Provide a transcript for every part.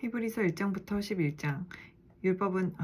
히브리서 1장부터 11장. 율법은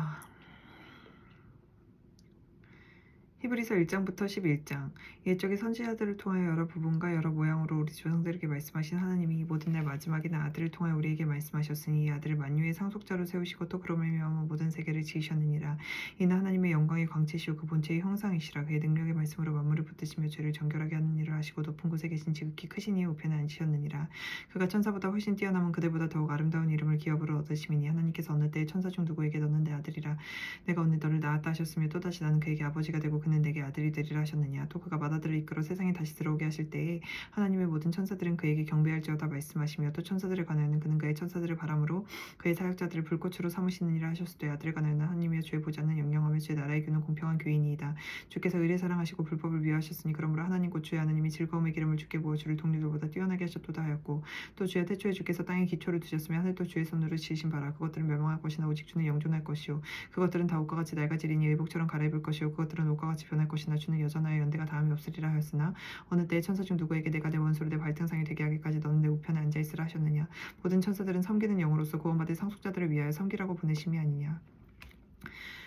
히브리서 1장부터 11장. 옛적의 선지자들을 통하여 여러 부분과 여러 모양으로 우리 조상들에게 말씀하신 하나님이 이 모든 날 마지막에는 아들을 통하여 우리에게 말씀하셨으니 이 아들을 만유의 상속자로 세우시고 또 그로 말미암아 모든 세계를 지으셨느니라. 이는 하나님의 영광의 광채시오 그 본체의 형상이시라. 그의 능력의 말씀으로 만물을 붙드시며 죄를 정결하게 하는 일을 하시고 높은 곳에 계신 지극히 크신 이의 우편에 앉으셨느니라. 그가 천사보다 훨씬 뛰어남은 그들보다 더욱 아름다운 이름을 기업으로 얻으심이니 하나님께서 어느 때에 천사 중 누구에게 너는 내 아들이라 내가 오늘 너를 낳았다 하셨으며 또다시 나는 그에게 아버지가 되고 그는 내게 아들이 되리라 하셨느냐. 또 그가 맏아들을 이끌어 세상에 다시 들어오게 하실 때에 하나님의 모든 천사들은 그에게 경배할지어다 말씀하시며 또 천사들을 관하여는 그는 그의 천사들을 바람으로 그의 사역자들을 불꽃으로 삼으시느니라 하셨으되 아들을 관하여는 하나님이여 주의 보좌는 영영하며 주의 나라의 교는 공평한 교이니이다. 주께서 의를 사랑하시고 불법을 미워하셨으니 그러므로 하나님 곧 주의 하나님이 즐거움의 기름을 주께 부어 주를 동료들보다 뛰어나게 하셨도다 하였고 또 주의 태초에 주께서 땅에 기초를 두셨으며 하늘도 주의 손으로 지으신 바라. 그것들은 멸망할 것이나 오직 주는 영존할 것이요 그것들은 다 옷과 같이 낡아지리니 의복처럼 갈아입을 것이요 그것들은 옷과 같이 변할 것이나 주는 여전하여 연대가 다함이 없으리라 하였으나 어느 때에 천사 중 누구에게 내가 내 원수로 내 발등상이 되게 하기까지 너는 내 우편에 앉아있으라 하셨느냐. 모든 천사들은 섬기는 영으로서 구원받을 상속자들을 위하여 섬기라고 보내심이 아니냐.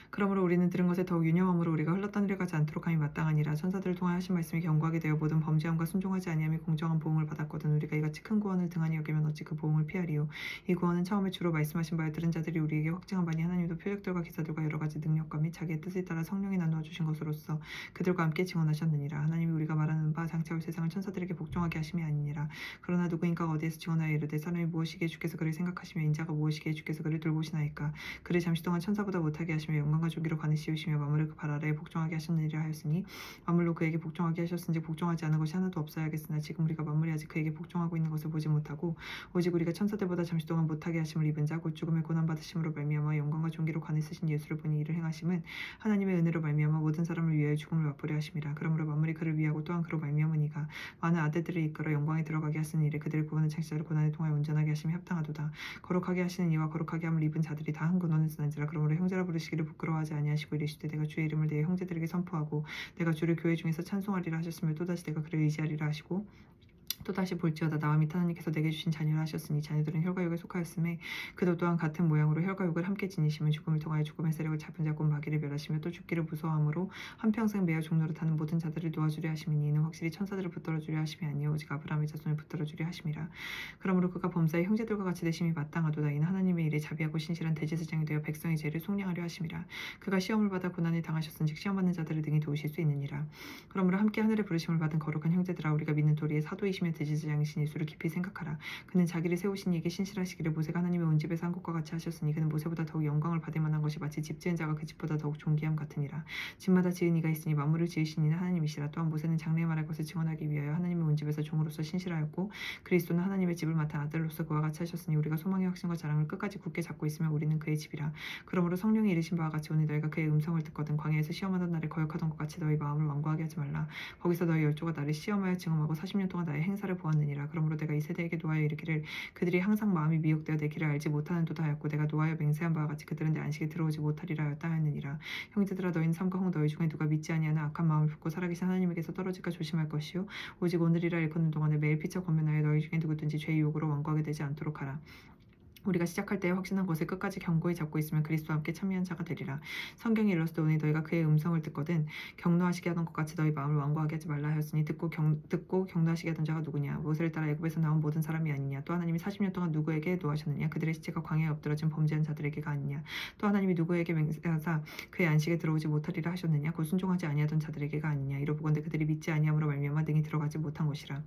그러므로 우리는 들은 것에 더욱 유념함으로 우리가 흘렀던 일을 가지 않도록 함이 마땅하니라. 천사들을 통하여 하신 말씀이 견고하게 되어 모든 범죄함과 순종하지 아니함이 공정한 보응을 받았거든 우리가 이같이 큰 구원을 등한히 여기면 어찌 그 보응을 피하리요. 이 구원은 처음에 주로 말씀하신 바를 들은 자들이 우리에게 확증한 바니 하나님도 표적들과 기사들과 여러 가지 능력과 및 자기의 뜻에 따라 성령이 나누어 주신 것으로서 그들과 함께 증언하셨느니라. 하나님이 우리가 말하는 바 장차 올 세상을 천사들에게 복종하게 하심이 아니니라. 그러나 누구인가가 어디에서 증언하여 이르되 사람이 무엇이기에 주께서 그를 생각하시며 인자가 무엇이기에 주께서 그를 돌보시나이까. 그를 잠시 동안 천사보다 못하게 하시며 영광과 존귀로 관을 씌우시며 만물을 그 발 아래에 복종하게 하셨느니라 하였으니 만물로 그에게 복종하게 하셨은지 복종하지 않은 것이 하나도 없어야겠으나 지금 우리가 만물이 아직 그에게 복종하고 있는 것을 보지 못하고 오직 우리가 천사들보다 잠시 동안 못하게 하심을 입은 자 곧 죽음의 고난 받으심으로 말미암아 영광과 존귀로 관을 쓰신 예수를 보니 이를 행하심은 하나님의 은혜로 말미암아 모든 사람을 위하여 죽음을 맛보려 하심이라. 그러므로 만물이 그를 위하고 또한 그로 말미암은 이가 많은 아들들을 이끌어 영광에 들어가게 하시는 일에 그들을 구원의 창시자를 고난을 통하여 온전하게 하심이 합당하도다. 거룩하게 하시는 이와 거룩하게 함을 입은 자들이 다 한 근원을 쓰는지라. 그러므로 형제라 부르시기를 부끄러워하지 아니하시고 이르시되 내가 주의 이름을 내 형제들에게 선포하고 내가 주를 교회 중에서 찬송하리라 하셨으며 또다시 내가 그를 의지하리라 하시고 또다시 볼지어다 나와 및 하나님께서 내게 주신 자녀라 하셨으니 자녀들은 혈과육에 속하였음에 그도 또한 같은 모양으로 혈과육을 함께 지니시면 죽음을 통하여 죽음의 세력을 잡은 자 곧 마귀를 멸하시며 또 죽기를 무서워함으로 한평생 매어 종로를 타는 모든 자들을 놓아주려 하심이니 이는 확실히 천사들을 붙들어주려 하심이 아니요 오직 아브라함의 자손을 붙들어주려 하심이라. 그러므로 그가 범사의 형제들과 같이 되심이 마땅하도다. 이는 하나님의 일에 자비하고 신실한 대제사장이 되어 백성의 죄를 속량하려 하심이라. 그가 시험을 받아 고난을 당하셨은즉 시험받는 자들을 능히 도우실 수 있느니라. 그러므로 함께 하늘의 부르심을 받은 거룩한 형제들아 우리가 믿는 도리의 사도이시며 대제사장이신 예수를 깊이 생각하라. 그는 자기를 세우신 이에게 신실하시기를 모세가 하나님의 온 집에서 한 것과 같이 하셨으니 그는 모세보다 더욱 영광을 받을 만한 것이 마치 집 지은 자가 그 집보다 더욱 존귀함 같으니라. 집마다 지은 이가 있으니 만물을 지으신 이는 하나님이시라. 또한 모세는 장래에 말할 것을 증언하기 위하여 하나님의 온 집에서 종으로서 신실하였고 그리스도는 하나님의 집을 맡은 아들로서 그와 같이 하셨으니 우리가 소망의 확신과 자랑을 끝까지 굳게 잡고 있으면 우리는 그의 집이라. 그러므로 성령이 이르신 바와 같이 오늘 너희가 그의 음성을 듣거든 광야에서 시험하던 날에 거역하던 것 같이 너희 마음을 완고하게 하지 말라. 거기서 너희 열조가 나를 시험하여 증험하고 40년 동안 나의 행사를 보았느니라. 그러므로 내가 이 세대에게 노하여 이르기를 그들이 항상 마음이 미혹되어 내 길을 알지 못하는도다 하였고 내가 노하여 맹세한 바와 같이 그들은 내 안식에 들어오지 못하리라 하였다 하였느니라. 형제들아 너희는 삼가 혹 너희 중에 누가 믿지 아니하는 악한 마음을 품고 살아계신 하나님에게서 떨어질까 조심할 것이요 오직 오늘이라 일컫는 동안에 매일 피차 권면하여 너희 중에 누구든지 죄의 유혹으로 완고하게 되지 않도록 하라. 우리가 시작할 때에 확신한 것을 끝까지 견고히 잡고 있으면 그리스도와 함께 참여한 자가 되리라. 성경에 이르렀으되 오늘 너희가 그의 음성을 듣거든 경노하시게 하던 것 같이 너희 마음을 완고하게 하지 말라 하였으니 듣고 경노하시게 하던 자가 누구냐. 모세를 따라 애굽에서 나온 모든 사람이 아니냐. 또 하나님이 40년 동안 누구에게 노하셨느냐. 그들의 시체가 광야에 엎드러진 범죄한 자들에게가 아니냐. 또 하나님이 누구에게 맹세하사 그의 안식에 들어오지 못하리라 하셨느냐. 곧 순종하지 아니하던 자들에게가 아니냐. 이로보건대 그들이 믿지 아니함으로 말미암아 능히 들어가지 못한 것이라.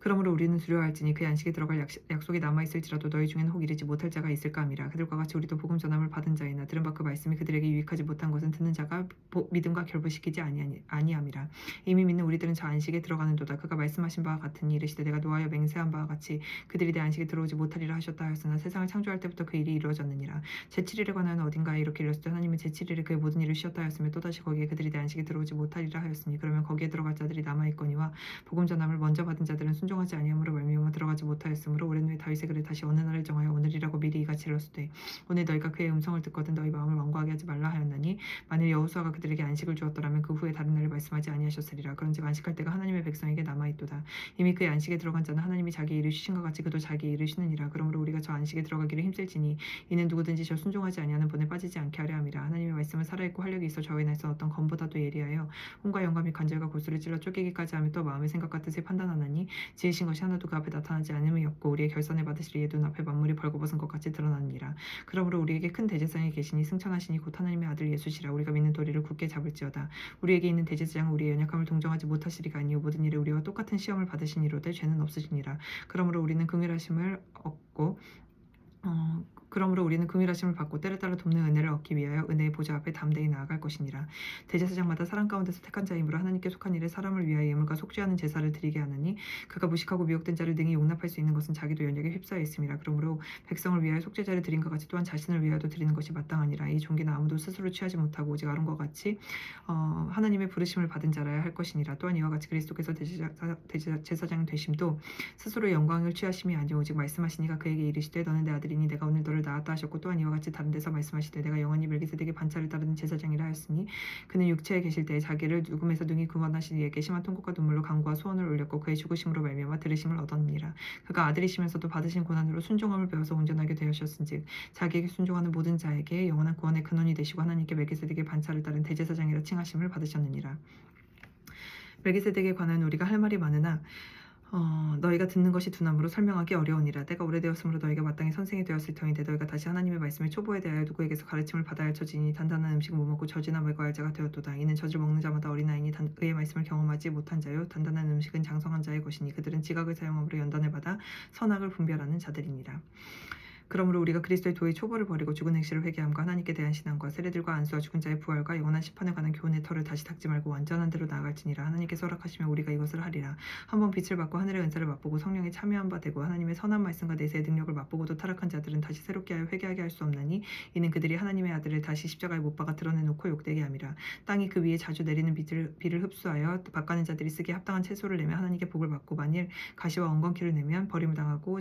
그러므로 우리는 두려워할지니 그의 안식에 들어갈 약속이 남아있을지라도 너희 중에는 혹 이르지 못할 자가 있을까 함이라. 그들과 같이 우리도 복음 전함을 받은 자이나 들은 바 그 말씀이 그들에게 유익하지 못한 것은 듣는 자가 믿음과 결부시키지 아니함이라. 이미 믿는 우리들은 저 안식에 들어가는도다. 그가 말씀하신 바와 같으니 이르시되 내가 노하여 맹세한 바와 같이 그들이 내 안식에 들어오지 못하리라 하셨다 하였으나 세상을 창조할 때부터 그 일이 이루어졌느니라. 제7일에 관하여는 어딘가에 이렇게 이르렀을 때 하나님은 제7일에 그의 모든 일을 쉬었다 하였으며 또다시 거기에 그들이 내 안식에 들어오지 못하리라 하였으니 그러면 거기에 들어갈 자들이 남아있거니와 복음 전함을 먼저 받은 자들은 순종 순종하지 아니함으로 말미암아 들어가지 못하였으므로 오랜 후에 다윗의 글에 다시 어느 날을 정하여 오늘이라고 미리 이같이 일렀으되 오늘 너희가 그의 음성을 듣거든 너희 마음을 완고하게 하지 말라 하였나니 만일 여호수아가 그들에게 안식을 주었더라면 그 후에 다른 날을 말씀하지 아니하셨으리라. 그런즉 안식할 때가 하나님의 백성에게 남아있도다. 이미 그의 안식에 들어간 자는 하나님이 자기 일을 쉬신 것 같이 그도 자기 일을 쉬느니라. 그러므로 우리가 저 안식에 들어가기를 힘쓸지니 이는 누구든지 저 순종하지 아니하는 본에 빠지지 않게 하려 함이라. 하나님의 말씀은 살아있고 활력이 있어 저희 나에서 어떤 검보다도 예리하여 혼과 영감이 관절과 골수를 찔러 쪼개기까지 하며 또 마음의 생각과 뜻을 판단하나니 지으신 것이 하나도 그 앞에 나타나지 않음이 없고 우리의 결산을 받으시리 이에 눈앞에 만물이 벌거벗은 것 같이 드러나느니라. 그러므로 우리에게 큰 대제사장이 계시니 승천하시니 곧 하나님의 아들 예수시라. 우리가 믿는 도리를 굳게 잡을지어다. 우리에게 있는 대제사장은 우리의 연약함을 동정하지 못하시리가 아니요 모든 일에 우리와 똑같은 시험을 받으시니로되 죄는 없으시니라. 그러므로 우리는 긍휼하심을 받고 때를 따라 돕는 은혜를 얻기 위하여 은혜의 보좌 앞에 담대히 나아갈 것이니라. 대제사장마다 사람 가운데서 택한 자이므로 하나님께 속한 일에 사람을 위하여 예물과 속죄하는 제사를 드리게 하느니 그가 무식하고 미혹된 자를 능히 용납할 수 있는 것은 자기도 연약에 휩싸여 있음이라. 그러므로 백성을 위하여 속죄제를 드린 것 같이 또한 자신을 위하여도 드리는 것이 마땅하니라. 이 종기는 아무도 스스로 취하지 못하고 오직 아론과 같이 하나님의 부르심을 받은 자라야 할 것이니라. 또한 이와 같이 그리스도께서 제사장 되심도 스스로 영광을 취하심이 아니오 오직 말씀하시니가 그에게 이르시되 너는 내 아들이니 내가 오늘 너를 낳았다 하셨고 또한 이와 같이 다른 데서 말씀하시되 내가 영원히 멜기세덱의 반차를 따르는 제사장이라 하였으니 그는 육체에 계실 때에 자기를 죽음에서 능히 구원하신 이에게 심한 통곡과 눈물로 간구와 소원을 올렸고 그의 죽으심으로 말미암아 들으심을 얻었느니라. 그가 아들이시면서도 받으신 고난으로 순종함을 배워서 온전하게 되셨은즉 자기에게 순종하는 모든 자에게 영원한 구원의 근원이 되시고 하나님께 멜기세덱의 반차를 따른 대제사장이라 칭하심을 받으셨느니라. 멜기세덱에 관한 우리가 할 말이 많으나 너희가 듣는 것이 두나무로 설명하기 어려우니라. 때가 오래되었으므로 너희가 마땅히 선생이 되었을 터인데 너희가 다시 하나님의 말씀의 초보에 대하여 누구에게서 가르침을 받아야 할 처지니 단단한 음식을 못 먹고 젖이나 먹어야 할 자가 되었도다. 이는 젖을 먹는 자마다 어린아이니 그의 말씀을 경험하지 못한 자요 단단한 음식은 장성한 자의 것이니 그들은 지각을 사용함으로 연단을 받아 선악을 분별하는 자들이니라. 그러므로 우리가 그리스도의 도의 초보를 버리고 죽은 행실을 회개함과 하나님께 대한 신앙과 세례들과 안수와 죽은 자의 부활과 영원한 심판에 관한 교훈의 털을 다시 닦지 말고 완전한 대로 나아갈지니라. 하나님께서 허락하시면 우리가 이것을 하리라. 한번 빛을 받고 하늘의 은사를 맛보고 성령에 참여한 바 되고 하나님의 선한 말씀과 내세의 능력을 맛보고도 타락한 자들은 다시 새롭게 하여 회개하게 할 수 없나니 이는 그들이 하나님의 아들을 다시 십자가에 못 박아 드러내놓고 욕되게 함이라. 땅이 그 위에 자주 내리는 비를 흡수하여 밭가는 자들이 쓰기에 합당한 채소를 내며 하나님께 복을 받고 만일 가시와 엉겅퀴를 내면 버림을 당하고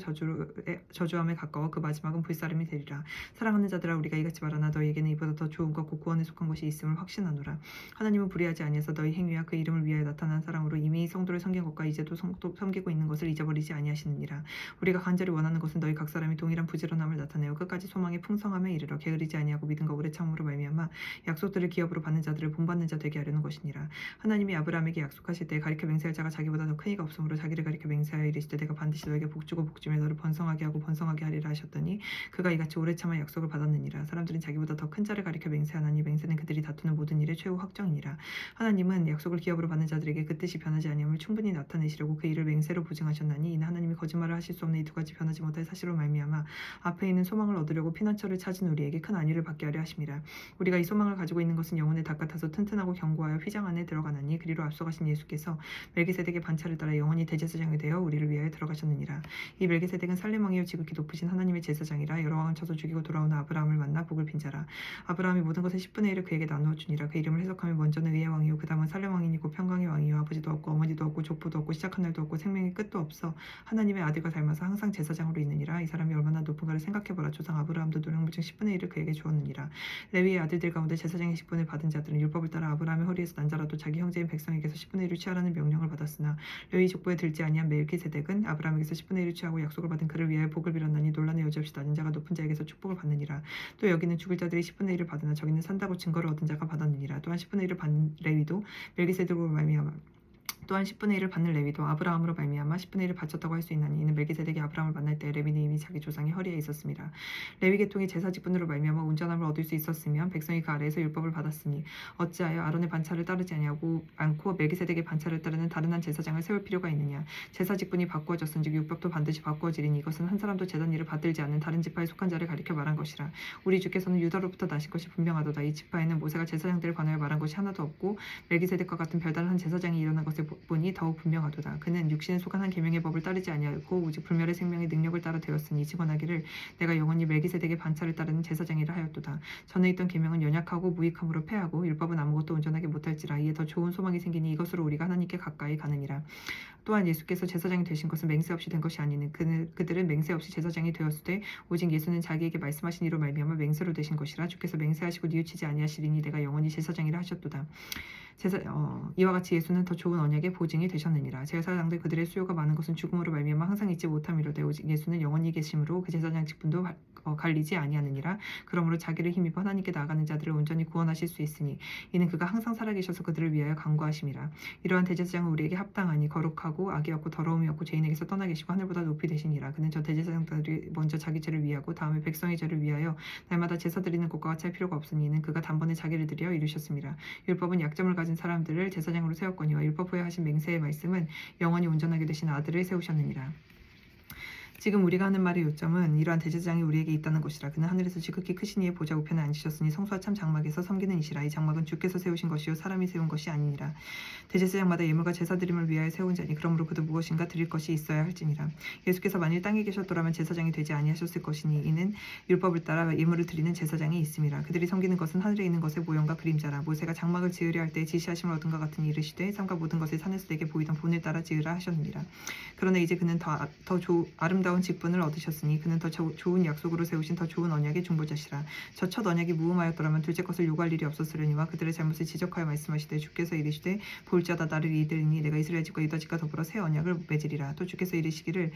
저주함에 가까워 그 마지막은 불사름이 되리라. 사랑하는 자들아 우리가 이같이 말하나 너희에게는 이보다 더 좋은 것 곧 구원에 속한 것이 있음을 확신하노라. 하나님은 불의하지 아니하사 너희 행위와 그 이름을 위하여 나타난 사랑으로 이미 성도를 섬긴 것과 이제도 섬기고 있는 것을 잊어버리지 아니하시느니라. 우리가 간절히 원하는 것은 너희 각 사람이 동일한 부지런함을 나타내어 끝까지 소망의 풍성함에 이르러 게으르지 아니하고 믿음과 오래 참음으로 말미암아 약속들을 기업으로 받는 자들을 본받는 자 되게 하려는 것이니라. 하나님이 아브라함에게 약속하실 때 가리켜 맹세할 자가 자기보다 더 큰 이가 없으므로 자기를 가리켜 맹세하여 이르시되 내가 반드시 너에게 복주고 복주며 너를 번성하게 하고 번성하게 하리라 하셨더니 그가 이같이 오래 참아 약속을 받았느니라. 사람들은 자기보다 더 큰 자를 가리켜 맹세하나니 맹세는 그들이 다투는 모든 일의 최후 확정이니라. 하나님은 약속을 기업으로 받는 자들에게 그 뜻이 변하지 아니함을 충분히 나타내시려고 그 일을 맹세로 보증하셨나니 이는 하나님이 거짓말을 하실 수 없는 이 두 가지 변하지 못할 사실로 말미암아 앞에 있는 소망을 얻으려고 피난처를 찾은 우리에게 큰 안위를 받게 하려 하심이라. 우리가 이 소망을 가지고 있는 것은 영혼의 닭 같아서 튼튼하고 견고하여 휘장 안에 들어가나니 그리로 앞서가신 예수께서 멜기세덱의 반차를 따라 영원히 대제사장이 되어 우리를 위하여 들어가셨느니라. 이 멜기세덱은 살렘 왕이요 지극히 높으신 하나님의 제사장이라 여러 왕을 쳐서 죽이고 돌아오는 아브라함을 만나 복을 빈 자라. 아브라함이 모든 것의 10분의 1을 그에게 나누어 주니라. 그 이름을 해석하면 먼저는 의의 왕이요 그 다음은 살렘 왕이니고 평강의 왕이요 아버지도 없고 어머니도 없고 족보도 없고 시작한 날도 없고 생명의 끝도 없어 하나님의 아들과 닮아서 항상 제사장으로 있느니라. 이 사람이 얼마나 높은가를 생각해보라. 조상 아브라함도 노력물 중 10분의 1을 그에게 주었느니라. 레위의 아들들 가운데 제사장의 10분을 받은 자들은 율법을 따라 아브라함의 허리에서 난 자라도 자기 형제인 백성에게서 10분의 1을 취하라는 명령을 받았으나 레위 족보에 들지 아니한 멜기세덱은 아브라함에게서 10분의 1을 취하고 약속을 받은 그를 위하여 복을 빌었나니 논란의 여지없이 낮은 자가 높은 자에게서 축복을 받느니라. 또 여기는 죽을 자들이 10분의 1을 받으나 저기는 산다고 증거를 얻은 자가 받았느니라. 또한 10분의 1을 받는 레위도 멜기세덱으로 말미암아 또한 10분의 1을 받는 레위도 아브라함으로 말미암아 10분의 1을 바쳤다고 할 수 있나니 이는 멜기세덱이 아브라함을 만날 때 레위는 이미 자기 조상의 허리에 있었습니다. 레위 계통이 제사 직분으로 말미암아 온전함을 얻을 수 있었으면 백성이 그 아래에서 율법을 받았으니 어찌하여 아론의 반차를 따르지 않고 멜기세덱의 반차를 따르는 다른 한 제사장을 세울 필요가 있느냐. 제사 직분이 바꾸어졌은즉 율법도 반드시 바꾸어지리니 이것은 한 사람도 제단 일을 받들지 않는 다른 지파에 속한 자를 가리켜 말한 것이라. 우리 주께서는 유다로부터 나신 것이 분명하도다. 이 지파에는 모세가 제사장들을 관하여 말한 것이 하나도 없고 멜기세덱과 같은 별다른 한 제사장이 일어난 것을 보니 더욱 분명하도다. 그는 육신에 속한 한 계명의 법을 따르지 아니하고 오직 불멸의 생명의 능력을 따라 되었으니 직언하기를 내가 영원히 멜기세덱의 반차를 따르는 제사장이라 하였도다. 전에 있던 계명은 연약하고 무익함으로 패하고 율법은 아무것도 온전하게 못할지라. 이에 더 좋은 소망이 생기니 이것으로 우리가 하나님께 가까이 가느니라. 또한 예수께서 제사장이 되신 것은 맹세 없이 된 것이 아니니 그들은 맹세 없이 제사장이 되었으되 오직 예수는 자기에게 말씀하신 이로 말미암아 맹세로 되신 것이라. 주께서 맹세하시고 뉘우치지 아니하시리니 내가 영원히 제사장이라 하셨도다. 이와 같이 예수는 더 좋은 언약의 보증이 되셨느니라. 제사장들 그들의 수요가 많은 것은 죽음으로 말미암아 항상 잊지 못함이로되 오직 예수는 영원히 계심으로 그 제사장 직분도 갈리지 아니하느니라. 그러므로 자기를 힘입어 하나님께 나아가는 자들을 온전히 구원하실 수 있으니 이는 그가 항상 살아계셔서 그들을 위하여 간구하심이라. 이러한 대제사장은 우리에게 합당하니 거룩하고 악이 없고 더러움이 없고 죄인에게서 떠나 계시고 하늘보다 높이 되시니라. 그는 저 대제사장들이 먼저 자기 죄를 위하고 다음에 백성의 죄를 위하여 날마다 제사 드리는 것과 같이 할 필요가 없으니 이는 그가 단번에 자기를 드려 이루셨습니다. 율법은 약점을 가진 사람들을 제사장으로 세웠거니와 율법 후에 하신 맹세의 말씀은 영원히 온전하게 되신 아들을 세우셨느니라. 지금 우리가 하는 말의 요점은 이러한 대제사장이 우리에게 있다는 것이라. 그는 하늘에서 지극히 크신 이의 보좌 우편에 앉으셨으니 성소와 참 장막에서 섬기는 이시라. 이 장막은 주께서 세우신 것이요 사람이 세운 것이 아니니라. 대제사장마다 예물과 제사드림을 위하여 세운 자니 그러므로 그도 무엇인가 드릴 것이 있어야 할지니라. 예수께서 만일 땅에 계셨더라면 제사장이 되지 아니하셨을 것이니 이는 율법을 따라 예물을 드리는 제사장이 있음이라. 그들이 섬기는 것은 하늘에 있는 것의 모형과 그림자라. 모세가 장막을 지으려 할 때 지시하심을 얻은 것 같으니 이르시되 삼가 모든 것을 산에서 내게 보이던 본을 따라 지으라 하셨느니라. 그러나 이제 그는 더 아름다운 직분을 얻으셨으니 그는 더 좋은 약속으로 세우신 더 좋은 언약의 중보자시라. 저 첫 언약이 무음하였더라면 둘째 것을 요구할 일이 없었으려니와 그들의 잘못을 지적하여 말씀하시되 주께서 이르시되 볼지어다 나를 이르리니 내가 이스라엘 집과 유다 집과 더불어 새 언약을 맺으리라. 또 주께서 이르시기를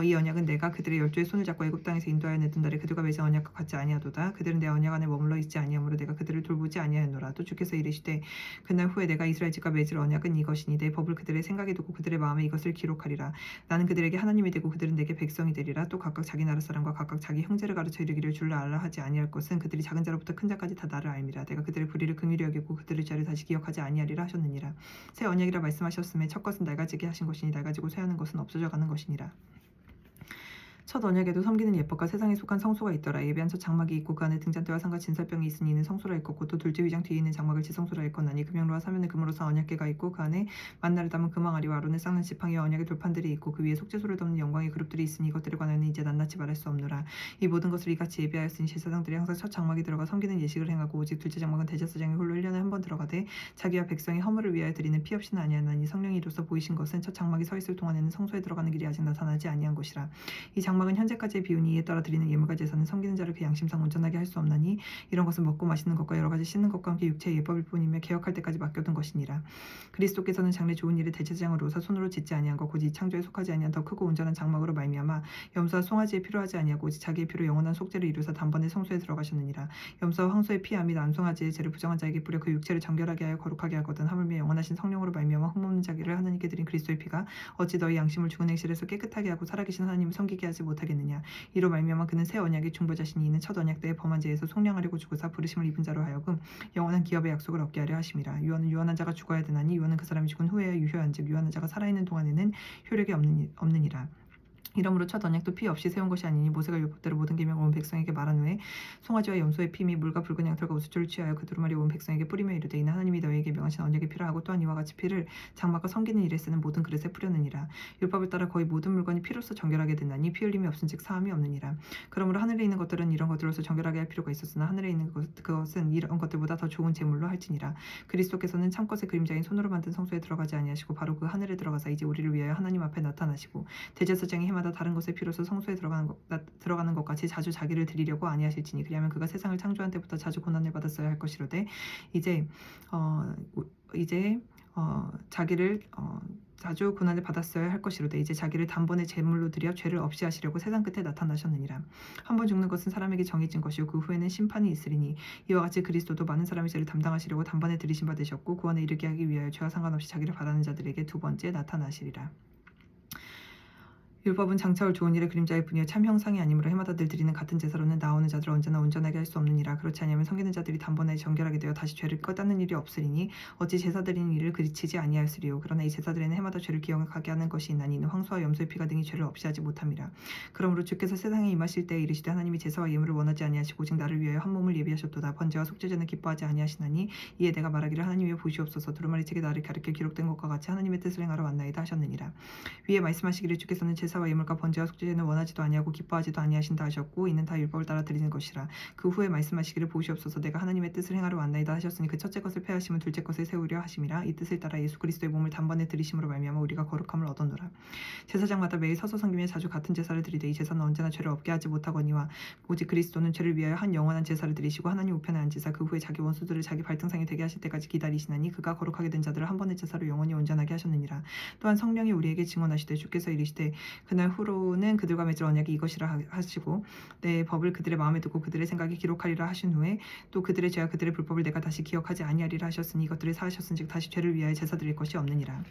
이 언약은 내가 그들의 열조의 손을 잡고 애굽 땅에서 인도하여 내던 날에 그들과 맺은 언약과 같지 아니하도다. 그들은 내 언약 안에 머물러 있지 아니하므로 내가 그들을 돌보지 아니하였노라. 또 주께서 이르시되 그날 후에 내가 이스라엘 집과 맺을 언약은 이것이니 내 법을 그들의 생각에 두고 그들의 마음에 이것을 기록하리라. 나는 그들에게 하나님이 되고 그들은 내게 백성이 되리라. 또 각각 자기 나라 사람과 각각 자기 형제를 가르쳐 이르기를 줄라 알라 하지 아니할 것은 그들이 작은 자로부터 큰 자까지 다 나를 알미라. 내가 그들의 불의를 긍휼히 여기고 그들의 죄를 다시 기억하지 아니하리라 하셨느니라. 새 언약이라 말씀하셨음에 첫 것은 낡아지게 하신 것이니 낡아지고 쇠하는 것은 없어져 가는 것이니라. 첫 언약에도 섬기는 예법과 세상에 속한 성소가 있더라. 예배한 첫 장막이 있고 그 안에 등잔대와 상과 진설병이 있으니 이는 성소라 일컫고 또 둘째 위장 뒤에 있는 장막을 지성소라 일컫나니 금형로와 사면은 금으로 산 언약궤가 있고 그 안에 만나를 담은 금항아리와 아론을 쌓는 지팡이와 언약의 돌판들이 있고 그 위에 속죄소를 덮는 영광의 그룹들이 있으니 이것들에 관하여는 이제 낱낱이 말할 수 없노라. 이 모든 것을 이같이 예배하였으니 제사장들이 항상 첫 장막에 들어가 섬기는 예식을 행하고 오직 둘째 장막은 대제사장이 홀로 1년에 한 번 들어가되 자기와 백성의 허물을 위하여 드리는 피 없이는 아니하나니 성령이 이로써 보이신 것은 첫 장막이 서 있을 동안에는 성소에 들어가는 길이 아직 나타나지 아니한 것이라. 이 장막은 현재까지의 비운이 이에 따라 드리는 예물과 제사는 섬기는 자를 그 양심상 온전하게 할 수 없나니 이런 것은 먹고 마시는 것과 여러 가지 씻는 것과 함께 육체의 예법일 뿐이며 개혁할 때까지 맡겨둔 것이니라. 그리스도께서는 장래 좋은 일을 대제사장으로 오사 손으로 짓지 아니한 것 곧 이 창조에 속하지 아니한 더 크고 온전한 장막으로 말미암아 염소와 송아지에 필요하지 아니하고 오직 자기의 피로 영원한 속죄를 이루사 단번에 성소에 들어가셨느니라. 염소와 황소의 피와 및 암송아지의 죄를 부정한 자에게 뿌려 그 육체를 정결하게 하여 거룩하게 하거든 하물며 영원하신 성령으로 말미암아 흠없는 자기를 하나님께 드린 그리스도의 피가 어찌 너희 양심을 죽은 행실에서 깨끗하게 하고 살아계신 하나님을 섬기게 하지 못하겠느냐. 이로 말미암아 그는 새 언약의 중보자시니 이는 첫 언약 때의 범한 죄에서 속량하려고 죽으사 부르심을 입은 자로 하여금 영원한 기업의 약속을 얻게 하려 하심이라. 유언은 유언한 자가 죽어야 되나니 유언은 그 사람이 죽은 후에야 유효한즉 유언한 자가 살아있는 동안에는 효력이 없느니라. 이러므로 첫 언약도 피 없이 세운 것이 아니니 모세가 율법대로 모든 계명을 온 백성에게 말한 후에 송아지와 염소의 피 및 물과 붉은 양털과 우수초를 취하여 그 두루마리 온 백성에게 뿌리며 이르되 이는 하나님이 너희에게 명하신 언약의 피라 하고 또한 이와 같이 피를 장막과 섬기는 일에 쓰는 모든 그릇에 뿌렸느니라. 율법을 따라 거의 모든 물건이 피로써 정결하게 되나니 피 흘림이 없은즉 사함이 없느니라. 그러므로 하늘에 있는 것들은 이런 것들로서 정결하게 할 필요가 있었으나 하늘에 있는 그것은 이런 것들보다 더 좋은 제물로 할지니라. 그리스도께서는 참것의 그림자인 손으로 만든 성소에 들어가지 아니하시고 바로 그 하늘에 들어가사 이제 우리를 위하여 하나님 앞에 나타나시고 대제사장이 해마다 다른 것의 피로서 성소에 들어가는 것 같이 자주 자기를 드리려고 아니하실지니 그리하면 그가 세상을 창조한 때부터 자주 고난을 받았어야 할 것이로되 이제 자기를 자주 고난을 받았어야 할 것이로되 이제 자기를 단번에 제물로 드려 죄를 없이 하시려고 세상 끝에 나타나셨느니라. 한 번 죽는 것은 사람에게 정해진 것이요 그 후에는 심판이 있으리니 이와 같이 그리스도도 많은 사람의 죄를 담당하시려고 단번에 들이심 받으셨고 구원에 이르게 하기 위하여 죄와 상관없이 자기를 바라는 자들에게 두 번째 나타나시리라. 율법은 장차올 좋은 일의 그림자일 뿐이요 참 형상이 아니므로 해마다 늘 드리는 같은 제사로는 나오는 자들을 언제나 온전하게 할 수 없느니라. 그렇지 아니하면 섬기는 자들이 단번에 정결하게 되어 다시 죄를 깨닫는 일이 없으리니 어찌 제사 드리는 일을 그르치지 아니하였으리요. 그러나 이 제사들에는 해마다 죄를 기억하게 하는 것이 있나니 이는 황소와 염소의 피가 등이 죄를 없이 하지 못함이라. 그러므로 주께서 세상에 임하실 때에 이르시되 하나님이 제사와 예물을 원하지 아니하시고 오직 나를 위하여 한 몸을 예비하셨도다. 번제와 속죄제는 기뻐하지 아니하시나니 이에 내가 말하기를 하나님이여 보시옵소서. 두루마리 책에 나를 가르쳐 기록된 것과 같이 하나님의 뜻을 행하러 왔나이다 하셨느니라. 위에 말씀하시기를 주께서는 제사와 예물과 번제와 속죄제는 원하지도 아니하고 기뻐하지도 아니하신다 하셨고 이는 다 율법을 따라 드리는 것이라. 그 후에 말씀하시기를 보시옵소서. 내가 하나님의 뜻을 행하러 왔나이다 하셨으니 그 첫째 것을 폐하시면 둘째 것을 세우려 하심이라. 이 뜻을 따라 예수 그리스도의 몸을 단번에 드리심으로 말미암아 우리가 거룩함을 얻었노라. 제사장마다 매일 서서 섬기며 자주 같은 제사를 드리되 이 제사는 언제나 죄를 없게 하지 못하거니와 오직 그리스도는 죄를 위하여 한 영원한 제사를 드리시고 하나님 우편에 앉으사 그 후에 자기 원수들을 자기 발등상에 되게 하실 때까지 기다리시나니 그가 거룩하게 된 자들을 한 번의 제사로 영원히 온전하게 하셨느니라. 또한 성령이 우리에게 증언하시되 주께서 이르시되 그날 후로는 그들과 맺을 언약이 이것이라 하시고 내 법을 그들의 마음에 두고 그들의 생각에 기록하리라 하신 후에 또 그들의 죄와 그들의 불법을 내가 다시 기억하지 아니하리라 하셨으니 이것들을 사하셨은즉 다시 죄를 위하여 제사 드릴 것이 없느니라.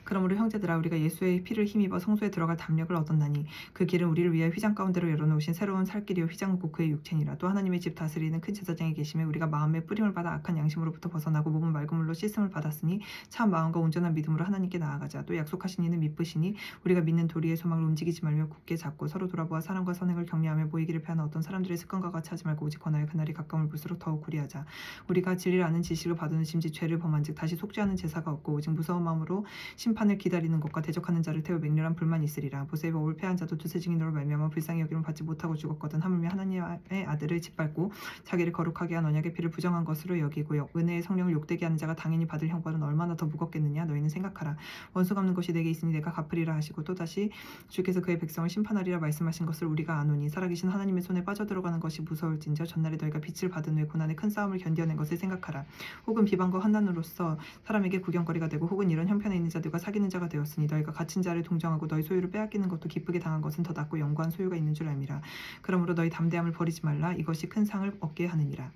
그러므로 형제들아 우리가 예수의 피를 힘입어 성소에 들어갈 담력을 얻었나니 그 길은 우리를 위하여 휘장 가운데로 열어놓으신 새로운 살 길이요 휘장은 그의 육체니라. 또 하나님의 집 다스리는 큰 제사장이 계심에 우리가 마음의 뿌림을 받아 악한 양심으로부터 벗어나고 몸은 맑은 물로 씻음을 받았으니 참 마음과 온전한 믿음으로 하나님께 나아가자. 또 약속하신 이는 믿으시니 우리가 믿는 도리의 소망을 움직이지 말며 굳게 잡고 서로 돌아보아 사랑과 선행을 격려하며 보이기를 패하는 어떤 사람들의 습관과 같이 하지 말고 오직 권하여 그날이 가까움을 볼수록 더욱 구리하자. 우리가 진리를 아는 지식을 받은 심지 죄를 범한즉 다시 속죄하는 제사가 없고 오직 무서운 마음으로 심판을 기다리는 것과 대적하는 자를 태워 맹렬한 불만이 있으리라. 모세의 법을 패한 자도 두세 증인으로 말미암아 불쌍히 여김을 받지 못하고 죽었거든. 하물며 하나님의 아들을 짓밟고 자기를 거룩하게 한 언약의 피를 부정한 것으로 여기고 은혜의 성령을 욕되게 하는 자가 당연히 받을 형벌은 얼마나 더 무겁겠느냐. 너희는 생각하라. 원수 갚는 것이 내게 있으니 내가 갚으리라 하시고 또다시 주께서 그의 백성을 심판하리라 말씀하신 것을 우리가 아노니 살아계신 하나님의 손에 빠져들어가는 것이 무서울진저 전날에 너희가 빛을 받은 후에 고난의 큰 싸움을 견뎌낸 것을 생각하라. 혹은 비방과 환난으로서 사람에게 구경거리가 되고 혹은 이런 형편에 있는 자들과 사귀는 자가 되었으니 너희가 갇힌 자를 동정하고 너희 소유를 빼앗기는 것도 기쁘게 당한 것은 더 낫고 영구한 소유가 있는 줄 알미라. 그러므로 너희 담대함을 버리지 말라. 이것이 큰 상을 얻게 하느니라.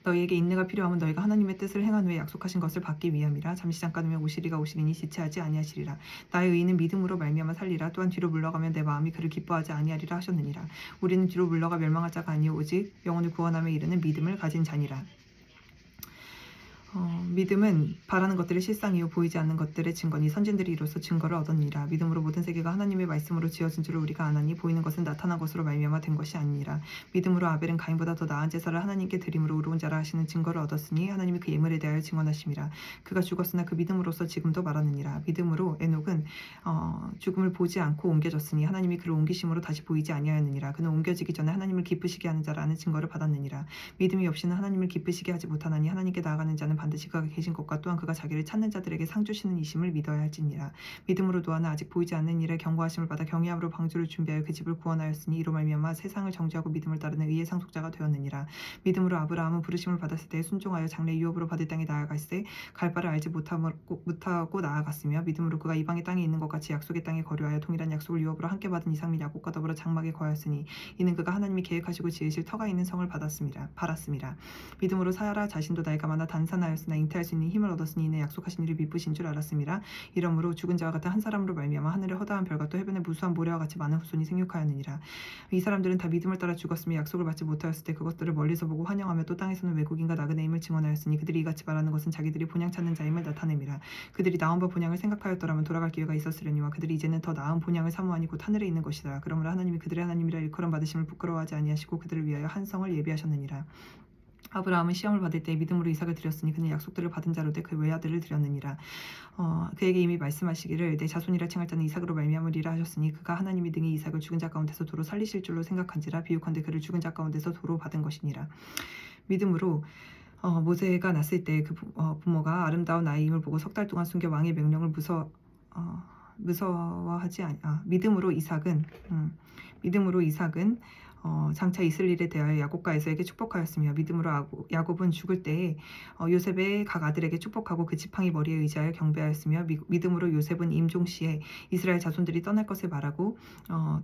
너희에게 인내가 필요하면 너희가 하나님의 뜻을 행한 후에 약속하신 것을 받기 위함이라. 잠시 잠깐 후면 오시리가 오시리니 지체하지 아니하시리라. 나의 의인은 믿음으로 말미암아 살리라. 또한 뒤로 물러가면 내 마음이 그를 기뻐하지 아니하리라 하셨느니라. 우리는 뒤로 물러가 멸망할 자가 아니오 오직 영혼을 구원함에 이르는 믿음을 가진 자니라. 믿음은 바라는 것들의 실상이요 보이지 않는 것들의 증거니 선진들이 이로써 증거를 얻었니라. 믿음으로 모든 세계가 하나님의 말씀으로 지어진 줄을 우리가 아나니 보이는 것은 나타난 것으로 말미암아 된 것이 아니니라. 믿음으로 아벨은 가인보다 더 나은 제사를 하나님께 드림으로 의로운 자라 하시는 증거를 얻었으니 하나님이 그 예물에 대하여 증언하심이라. 그가 죽었으나 그 믿음으로써 지금도 말하느니라. 믿음으로 에녹은 죽음을 보지 않고 옮겨졌으니 하나님이 그를 옮기심으로 다시 보이지 아니하였느니라. 그는 옮겨지기 전에 하나님을 기쁘시게 하는 자라는 증거를 받았느니라. 믿음이 없이는 하나님을 기쁘시게 하지 못하나니 하나님께 나아가는 자는 반드시 그가 계신 것과 또한 그가 자기를 찾는 자들에게 상 주시는 이심을 믿어야 할지니라. 믿음으로 노아는 아직 보이지 않는 일에 경고하심을 받아 경외함으로 방주를 준비하여 그 집을 구원하였으니 이로 말미암아 세상을 정죄하고 믿음을 따르는 의의 상속자가 되었느니라. 믿음으로 아브라함은 부르심을 받았을 때 순종하여 장래 유업으로 받을 땅에 나아갔을 때 갈 바를 알지 못하고 나아갔으며 믿음으로 그가 이방의 땅에 있는 것 같이 약속의 땅에 거류하여 동일한 약속을 유업으로 함께 받은 이삭 및 야곱과 더불어 장막에 거하였으니 이는 그가 하나님이 계획하시고 지으실 터가 있는 성을 팔았음이라. 믿음으로 사라 자신도 나이가 많아 단산하였으나 잉태할 수 있는 힘을 얻었으니 이는 약속하신 일을 미쁘신 줄 알았음이라. 이러므로 죽은 자와 같은 한 사람으로 말미암아 하늘의 허다한 별과 또 해변의 무수한 모래와 같이 많은 후손이 생육하였느니라. 이 사람들은 다 믿음을 따라 죽었으며 약속을 받지 못하였을 때 그것들을 멀리서 보고 환영하며 또 땅에서는 외국인과 나그네임을 증언하였으니 그들이 이같이 말하는 것은 자기들이 본향 찾는 자임을 나타냄이라. 그들이 나온 바 본향을 생각하였더라면 돌아갈 기회가 있었으려니와 그들이 이제는 더 나은 본향을 사모하니 곧 하늘에 있는 것이라. 그러므로 하나님이 그들의 하나님이라 일컬음 받으심을 부끄러워하지 아니하시고 그들을 위하여 한 성을 예비하셨느니라. 아브라함은 시험을 받을 때 믿음으로 이삭을 드렸으니 그는 약속들을 받은 자로되 그 외아들을 드렸느니라. 그에게 이미 말씀하시기를 내 자손이라 칭할 자는 이삭으로 말미암으리라 하셨으니 그가 하나님이 등이 이삭을 죽은 자 가운데서 도로 살리실 줄로 생각한지라. 비유컨대 그를 죽은 자 가운데서 도로 받은 것이니라. 믿음으로 모세가 났을 때 그 부모가 아름다운 아이임을 보고 석 달 동안 숨겨 왕의 명령을 무서워하지 믿음으로 이삭은 장차 있을 일에 대하여 야곱과 에서에게 축복하였으며 믿음으로 야곱은 죽을 때에 요셉의 각 아들에게 축복하고 그 지팡이 머리에 의지하여 경배하였으며 믿음으로 요셉은 임종시에 이스라엘 자손들이 떠날 것을 말하고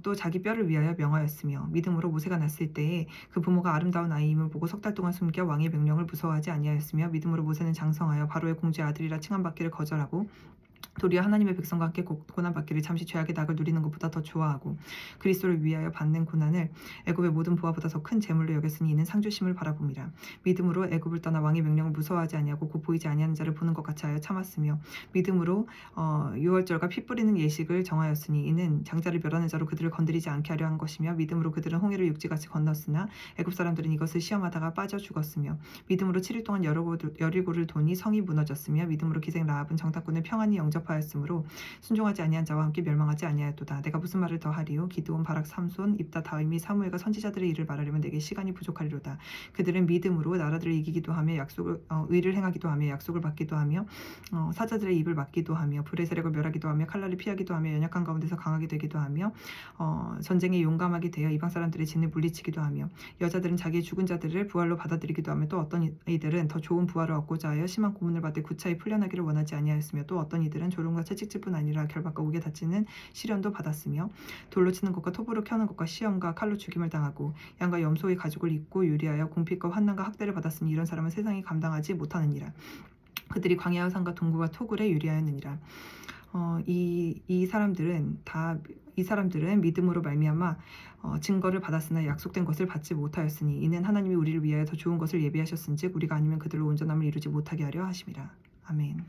또 자기 뼈를 위하여 명하였으며 믿음으로 모세가 났을 때에 그 부모가 아름다운 아이임을 보고 석 달 동안 숨겨 왕의 명령을 무서워하지 아니하였으며 믿음으로 모세는 장성하여 바로의 공주의 아들이라 칭함받기를 거절하고 도리어 하나님의 백성과 함께 고난받기를 잠시 죄악의 낙을 누리는 것보다 더 좋아하고 그리스도를 위하여 받는 고난을 애굽의 모든 부하보다 더 큰 재물로 여겼으니 이는 상주심을 바라봄이라. 믿음으로 애굽을 떠나 왕의 명령을 무서워하지 아니하고 곧 보이지 아니하는 자를 보는 것 같이 하여 참았으며 믿음으로 유월절과 피 뿌리는 예식을 정하였으니 이는 장자를 멸하는 자로 그들을 건드리지 않게 하려 한 것이며 믿음으로 그들은 홍해를 육지같이 건넜으나 애굽 사람들은 이것을 시험하다가 빠져 죽었으며 믿음으로 7일 동안 여리고를 도니 성이 무너졌으며 믿음으로 기생 라합은 정탐꾼을 평안히 영접하였으므로 순종하지 아니한 자와 함께 멸망하지 아니하였도다. 내가 무슨 말을 더하리요? 기드온, 바락, 삼손, 입다, 다윗, 사무엘과 선지자들의 일을 말하려면 내게 시간이 부족하리로다. 그들은 믿음으로 나라들을 이기기도 하며 의를 행하기도 하며 약속을 받기도 하며 사자들의 입을 막기도 하며 불의 세력을 멸하기도 하며 칼날을 피하기도 하며 연약한 가운데서 강하게 되기도 하며 전쟁에 용감하게 되어 이방 사람들의 진을 물리치기도 하며 여자들은 자기의 죽은 자들을 부활로 받아들이기도 하며 또 어떤 이들은 더 좋은 부활을 얻고자 하여 심한 고문을 받되 구차히 풀려나기를 원하지 아니하였으며 또 어떤 이들은 조롱과 채찍질뿐 아니라 결박과 옥에 닫히는 시련도 받았으며 돌로 치는 것과 톱으로 켜는 것과 시험과 칼로 죽임을 당하고 양과 염소의 가죽을 입고 유리하여 공핍과 환난과 학대를 받았으니 이런 사람은 세상이 감당하지 못하느니라. 그들이 광야와 산과 동굴과 토굴에 유리하였느니라. 이 사람들은 믿음으로 말미암아 증거를 받았으나 약속된 것을 받지 못하였으니 이는 하나님이 우리를 위하여 더 좋은 것을 예비하셨은즉 우리가 아니면 그들로 온전함을 이루지 못하게 하려 하심이라. 아멘.